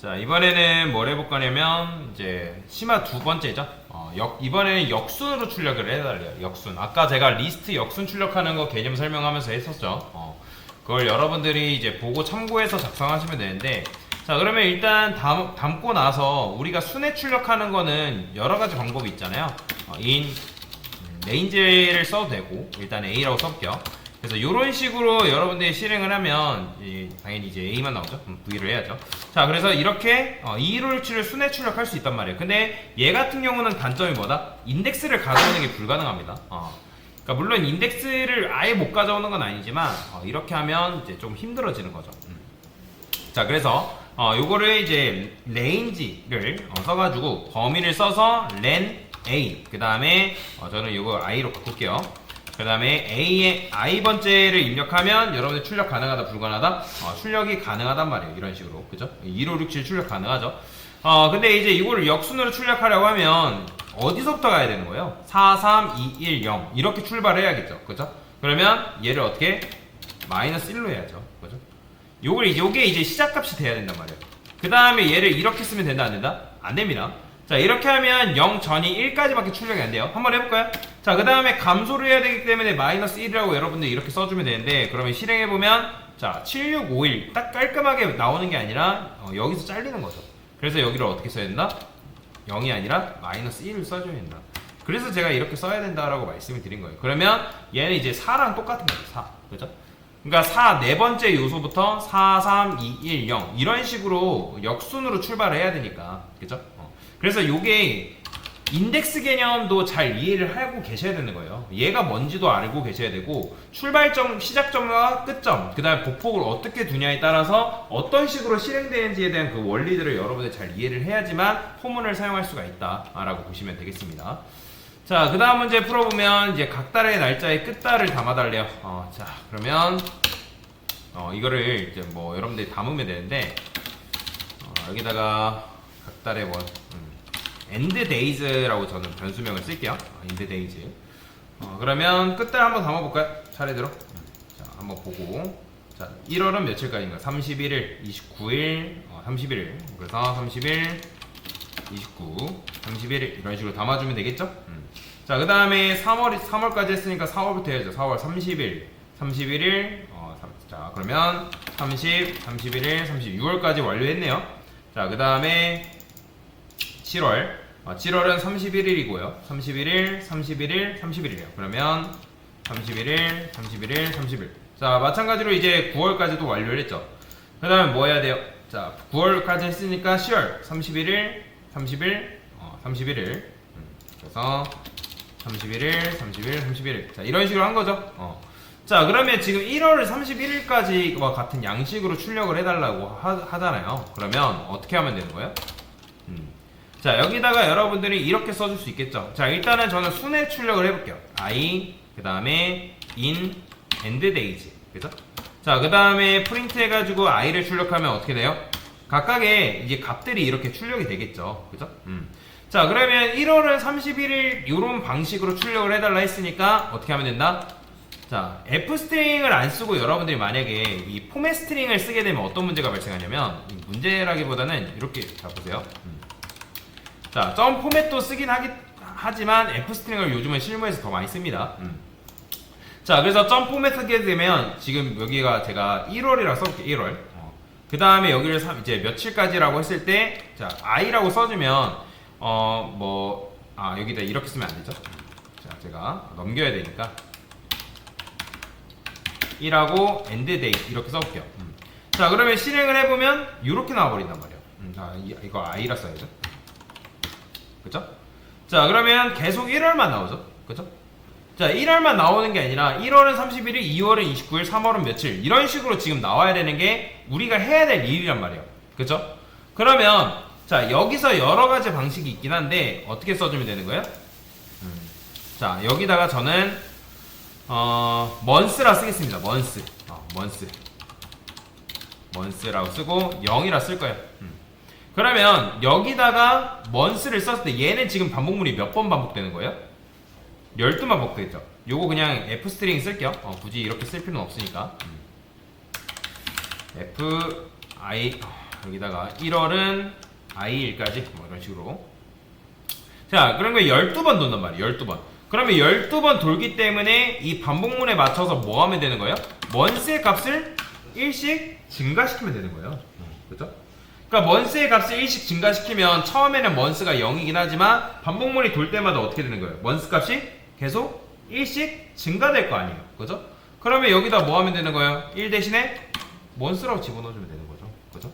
자, 이번에는 뭘 해볼 거냐면 이제 심화 두 번째죠. 이번에는 역순으로 출력을 해달래요. 역순. 아까 제가 리스트 역순 출력하는 거 개념 설명하면서 했었죠. 그걸 여러분들이 이제 보고 참고해서 작성하시면 되는데, 자, 그러면 일단 담고 나서 우리가 순회 출력하는 거는 여러 가지 방법이 있잖아요. in range를 써도 되고, 일단 a라고 써볼게요. 그래서 이런 식으로 여러분들이 실행을 하면 당연히 이제 A만 나오죠. V를 해야죠. 자, 그래서 이렇게 2로 순회 출력할 수 있단 말이에요. 근데 얘 같은 경우는 단점이 뭐다? 인덱스를 가져오는 게 불가능합니다. 그러니까 물론 인덱스를 아예 못 가져오는 건 아니지만 이렇게 하면 이제 좀 힘들어지는 거죠. 자, 그래서 요거를 이제 range를 써가지고 범위를 써서 len a, 그 다음에 저는 요거 i로 바꿀게요. 그 다음에 A의 i번째를 입력하면 여러분들 출력 가능하다 불가능하다? 출력이 가능하단 말이에요. 이런 식으로. 그죠? 1567 출력 가능하죠. 근데 이제 이거를 역순으로 출력하려고 하면 어디서부터 가야 되는 거예요? 4, 3, 2, 1, 0 이렇게 출발해야겠죠. 그죠? 그러면 얘를 어떻게? 마이너스 1로 해야죠. 그죠? 요게 이제 시작값이 돼야 된단 말이에요. 그 다음에 얘를 이렇게 쓰면 된다 안 된다? 안 됩니다. 자, 이렇게 하면 0 전이 1까지밖에 출력이 안 돼요. 한번 해볼까요? 자, 그 다음에 감소를 해야 되기 때문에 마이너스 1이라고 여러분들 이렇게 써주면 되는데, 그러면 실행해보면, 자, 7651 딱 깔끔하게 나오는 게 아니라, 여기서 잘리는 거죠. 그래서 여기를 어떻게 써야 된다? 0이 아니라 마이너스 1을 써줘야 된다. 그래서 제가 이렇게 써야 된다라고 말씀을 드린 거예요. 그러면 얘는 이제 4랑 똑같은 거죠. 4. 그죠? 그러니까 4, 네 번째 요소부터 4, 3, 2, 1, 0 이런 식으로 역순으로 출발을 해야 되니까. 그죠? 그래서 요게 인덱스 개념도 잘 이해를 하고 계셔야 되는 거예요. 얘가 뭔지도 알고 계셔야 되고, 출발점, 시작점과 끝점, 그 다음에 복폭을 어떻게 두냐에 따라서 어떤 식으로 실행되는지에 대한 그 원리들을 여러분들 잘 이해를 해야지만 포문을 사용할 수가 있다라고 보시면 되겠습니다. 자, 그 다음 문제 풀어보면 이제 각 달의 날짜에 끝달을 담아달래요. 자, 그러면 이거를 이제 뭐 여러분들이 담으면 되는데, 여기다가 각 달의 end days라고 저는 변수명을 쓸게요. end days. 그러면 끝달 한번 담아볼까요? 차례대로. 자, 한번 보고. 자, 1월은 며칠까지인가? 31일, 29일, 31일. 그래서 30일, 29, 31일 이런 식으로 담아주면 되겠죠? 자, 그 다음에 3월까지 했으니까 4월부터 해야죠. 4월 30일, 31일, 자, 그러면 30, 31일, 36월까지 완료했네요. 자, 그 다음에 7월. 7월은 31일이고요. 31일, 31일, 31일이에요. 그러면 31일, 31일, 30일. 자, 마찬가지로 이제 9월까지도 완료를 했죠. 그 다음에 뭐 해야 돼요? 자, 9월까지 했으니까 10월, 31일, 30일, 31일. 그래서 31일, 30일, 31일. 자, 이런 식으로 한 거죠. 자, 그러면 지금 1월 31일까지와 같은 양식으로 출력을 해달라고 하잖아요. 그러면 어떻게 하면 되는 거예요? 자, 여기다가 여러분들이 이렇게 써줄 수 있겠죠. 자, 일단은 저는 순회 출력을 해볼게요. i, 그 다음에 in, end days. 그죠? 자, 그 다음에 프린트 해가지고 i를 출력하면 어떻게 돼요? 각각의 이제 값들이 이렇게 출력이 되겠죠. 그죠? 자, 그러면 1월은 31일 이런 방식으로 출력을 해달라 했으니까 어떻게 하면 된다? 자, f 스트링을 안 쓰고 여러분들이 만약에 이 포맷 스트링을 쓰게 되면 어떤 문제가 발생하냐면, 문제라기보다는 이렇게, 자, 보세요. 자, 점 포맷도 쓰긴 하지만 f 스트링을 요즘은 실무에서 더 많이 씁니다. 자, 그래서 점 포맷 쓰게 되면 지금 여기가 제가 1월이라고 써볼게요. 1월. 그 다음에 여기를 이제 며칠까지라고 했을 때, 자, i라고 써주면 여기다 이렇게 쓰면 안 되죠. 자, 제가 넘겨야 되니까 1하고 end date 이렇게 써볼게요. 자, 그러면 실행을 해보면 이렇게 나와버린단 말이에요. 자, 이거 i라 써야죠. 그쵸? 자, 그러면 계속 1월만 나오죠. 그쵸? 자, 1월만 나오는 게 아니라 1월은 31일, 2월은 29일, 3월은 며칠 이런 식으로 지금 나와야 되는 게 우리가 해야 될 일이란 말이에요. 그쵸? 그러면 자, 여기서 여러 가지 방식이 있긴 한데 어떻게 써주면 되는 거예요? 자, 여기다가 저는 months라 쓰겠습니다. months라고 쓰고 0이라 쓸 거예요. 그러면 여기다가 months를 썼을 때 얘는 지금 반복문이 몇 번 반복되는 거예요? 12번 반복되죠. 요거 그냥 f 스트링 쓸게요. 굳이 이렇게 쓸 필요는 없으니까. f i 여기다가 1월은 i1까지 뭐 이런 식으로. 자, 그러면 12번 돈단 말이에요. 12번. 그러면 12번 돌기 때문에 이 반복문에 맞춰서 뭐 하면 되는 거예요? 먼스의 값을 1씩 증가시키면 되는 거예요. 그죠? 그러니까 먼스의 값을 1씩 증가시키면 처음에는 먼스가 0이긴 하지만 반복문이 돌 때마다 어떻게 되는 거예요? 먼스 값이 계속 1씩 증가될 거 아니에요. 그죠? 그러면 여기다 뭐 하면 되는 거예요? 1 대신에 먼스라고 집어넣어주면 되는 거죠. 그죠?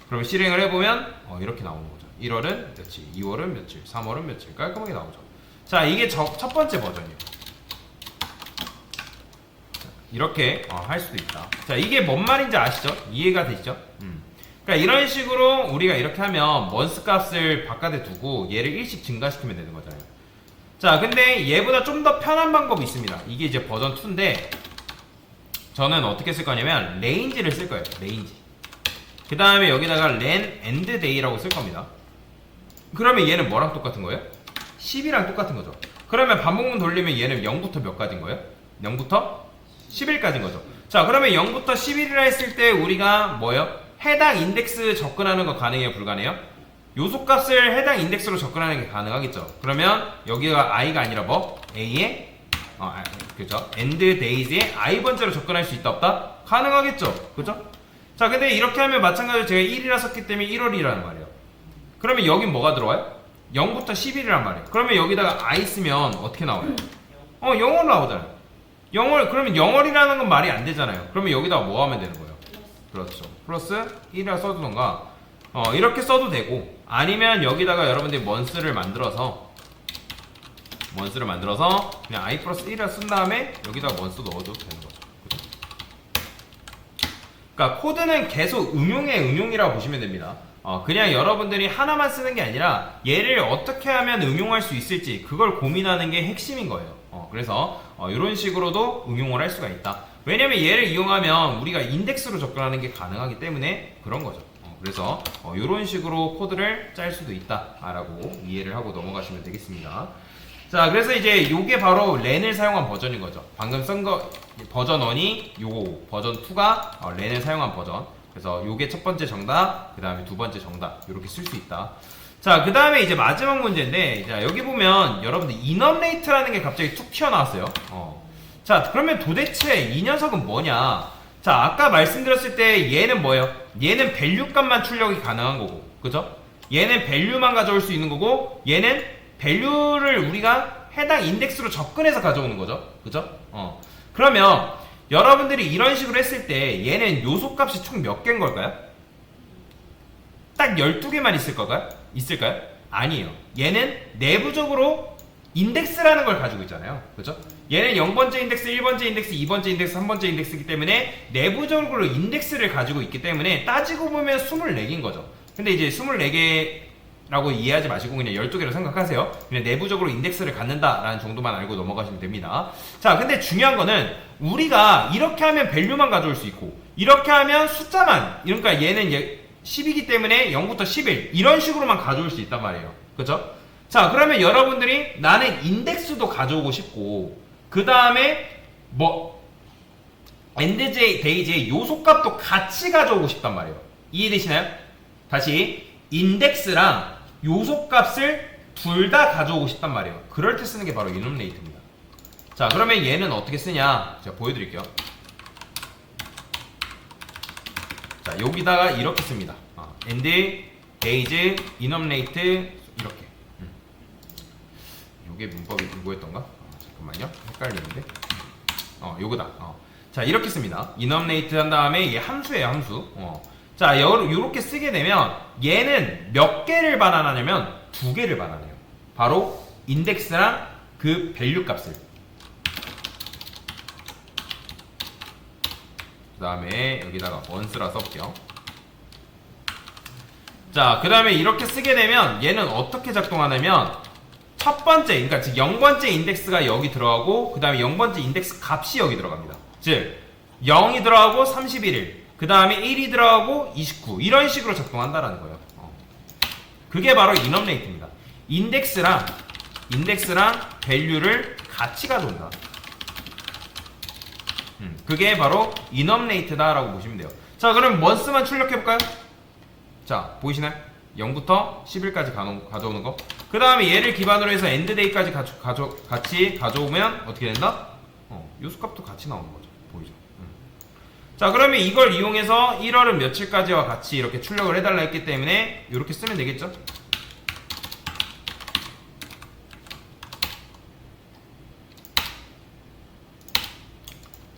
그럼 실행을 해보면 이렇게 나오는 거죠. 1월은 며칠, 2월은 며칠, 3월은 며칠 깔끔하게 나오죠. 자, 이게 첫 번째 버전이에요. 이렇게 할 수도 있다. 자, 이게 뭔 말인지 아시죠? 이해가 되시죠? 그러니까 이런 식으로 우리가 이렇게 하면 먼스 값을 바깥에 두고 얘를 1씩 증가시키면 되는 거잖아요. 자, 근데 얘보다 좀 더 편한 방법이 있습니다. 이게 이제 버전 2인데 저는 어떻게 쓸 거냐면 레인지를 쓸 거예요. 레인지. 그 다음에 여기다가 len and day라고 쓸 겁니다. 그러면 얘는 뭐랑 똑같은 거예요? 10이랑 똑같은 거죠. 그러면 반복문 돌리면 얘는 0부터 몇 가지인 거예요? 0부터 11까지인 거죠. 자, 그러면 0부터 11이라 했을 때 우리가 뭐예요? 해당 인덱스 접근하는 거 가능해요? 불가능해요? 요소값을 해당 인덱스로 접근하는 게 가능하겠죠. 그러면 여기가 i가 아니라 뭐? a에 그죠? and days에 i 번째로 접근할 수 있다 없다? 가능하겠죠. 그죠? 자, 근데 이렇게 하면 마찬가지로 제가 1이라 썼기 때문에 1월이라는 말이에요. 그러면 여긴 뭐가 들어와요? 0부터 11이란 말이에요. 그러면 여기다가 i 쓰면 어떻게 나와요? 0월 나오잖아요. 0월, 그러면 0월이라는 건 말이 안 되잖아요. 그러면 여기다가 뭐 하면 되는 거예요? 그렇죠. 플러스 1이라 써두던가 이렇게 써도 되고, 아니면 여기다가 여러분들이 먼스를 만들어서 그냥 i 플러스 1이라 쓴 다음에 여기다가 먼스 넣어도 되는 거죠. 그렇죠? 그러니까 코드는 계속 응용의 응용이라고 보시면 됩니다. 그냥 여러분들이 하나만 쓰는 게 아니라 얘를 어떻게 하면 응용할 수 있을지 그걸 고민하는 게 핵심인 거예요. 그래서 이런 식으로도 응용을 할 수가 있다. 왜냐면 얘를 이용하면 우리가 인덱스로 접근하는 게 가능하기 때문에 그런 거죠. 그래서 이런 식으로 코드를 짤 수도 있다라고 이해를 하고 넘어가시면 되겠습니다. 자, 그래서 이제 요게 바로 렌을 사용한 버전인 거죠. 방금 쓴 거 버전 1이 요거, 버전 2가 렌을 사용한 버전. 그래서 요게 첫 번째 정답, 그 다음에 두 번째 정답 이렇게 쓸 수 있다. 자, 그 다음에 이제 마지막 문제인데, 자, 여기 보면 여러분들 인업레이트라는 게 갑자기 툭 튀어나왔어요. 자, 그러면 도대체 이 녀석은 뭐냐? 자, 아까 말씀드렸을 때 얘는 뭐예요? 얘는 밸류 값만 출력이 가능한 거고, 그죠? 얘는 밸류만 가져올 수 있는 거고, 얘는 밸류를 우리가 해당 인덱스로 접근해서 가져오는 거죠, 그죠? 그러면 여러분들이 이런 식으로 했을 때 얘는 요소값이 총 몇 개인 걸까요? 딱 12개만 있을까요? 아니에요. 얘는 내부적으로 인덱스라는 걸 가지고 있잖아요. 그죠? 얘는 0번째 인덱스, 1번째 인덱스, 2번째 인덱스, 3번째 인덱스이기 때문에 내부적으로 인덱스를 가지고 있기 때문에 따지고 보면 24개인 거죠. 근데 이제 24개라고 이해하지 마시고 그냥 12개로 생각하세요. 그냥 내부적으로 인덱스를 갖는다라는 정도만 알고 넘어가시면 됩니다. 자, 근데 중요한 거는 우리가 이렇게 하면 밸류만 가져올 수 있고 이렇게 하면 숫자만, 그러니까 얘는 10이기 때문에 0부터 11 이런 식으로만 가져올 수 있단 말이에요. 그죠? 자, 그러면 여러분들이 나는 인덱스도 가져오고 싶고 그 다음에 뭐 엔드 데이지의 요소값도 같이 가져오고 싶단 말이에요. 이해되시나요? 다시 인덱스랑 요소값을 둘 다 가져오고 싶단 말이에요. 그럴 때 쓰는 게 바로 이놈레이트입니다. 자, 그러면 얘는 어떻게 쓰냐? 제가 보여드릴게요. 자, 여기다가 이렇게 씁니다. 엔드 데이즈 이놈레이트 이렇게. 요게 문법이 뭐였던가? 잠깐만요. 헷갈리는데. 요거다. 자, 이렇게 씁니다. 이놈레이트 한 다음에 얘 함수예요, 함수. 자, 요렇게 쓰게 되면 얘는 몇 개를 반환하냐면 2개를 반환해요. 바로 인덱스랑 그 밸류 값을. 그 다음에 여기다가 once라 써볼게요. 자, 그 다음에 이렇게 쓰게 되면 얘는 어떻게 작동하냐면 첫 번째, 그러니까 즉 0번째 인덱스가 여기 들어가고 그 다음에 0번째 인덱스 값이 여기 들어갑니다. 즉 0이 들어가고 31일, 그 다음에 1이 들어가고 29 이런 식으로 작동한다라는 거예요. 그게 바로 인업레이트입니다. 인덱스랑 밸류를 같이 가져온다. 그게 바로 인업레이트다라고 보시면 돼요. 자, 그럼 먼스만 출력해볼까요? 자, 보이시나요? 0부터 10일까지 가져오는 거. 그 다음에 얘를 기반으로 해서 엔드데이까지 같이 가져오면 어떻게 된다? 요수값도 같이 나오는 거죠. 보이죠? 자, 그러면 이걸 이용해서 1월은 며칠까지와 같이 이렇게 출력을 해달라 했기 때문에 이렇게 쓰면 되겠죠?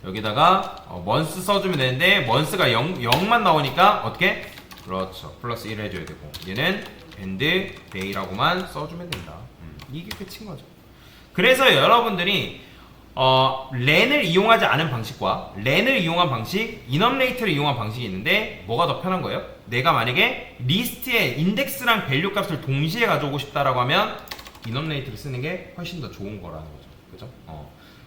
여기다가 month 써주면 되는데 month가 0만 나오니까 어떻게? 그렇죠. 플러스 1 해줘야 되고 얘는 end day라고만 써주면 된다. 이게 끝인 거죠. 그래서 여러분들이 렌을 이용하지 않은 방식과 렌을 이용한 방식, enumerator를 이용한 방식이 있는데 뭐가 더 편한 거예요? 내가 만약에 리스트에 인덱스랑 밸류 값을 동시에 가져오고 싶다라고 하면 enumerator를 쓰는 게 훨씬 더 좋은 거라는 거죠. 그죠?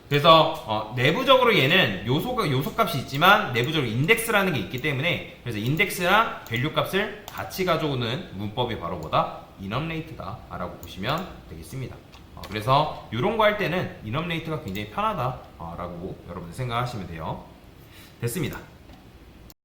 그래서 내부적으로 얘는 요소값이 있지만 내부적으로 인덱스라는 게 있기 때문에 그래서 인덱스랑 밸류 값을 같이 가져오는 문법이 바로 뭐다? enumerator다 라고 보시면 되겠습니다. 그래서 이런 거 할 때는 enumerator가 굉장히 편하다 라고 여러분들 생각하시면 돼요. 됐습니다.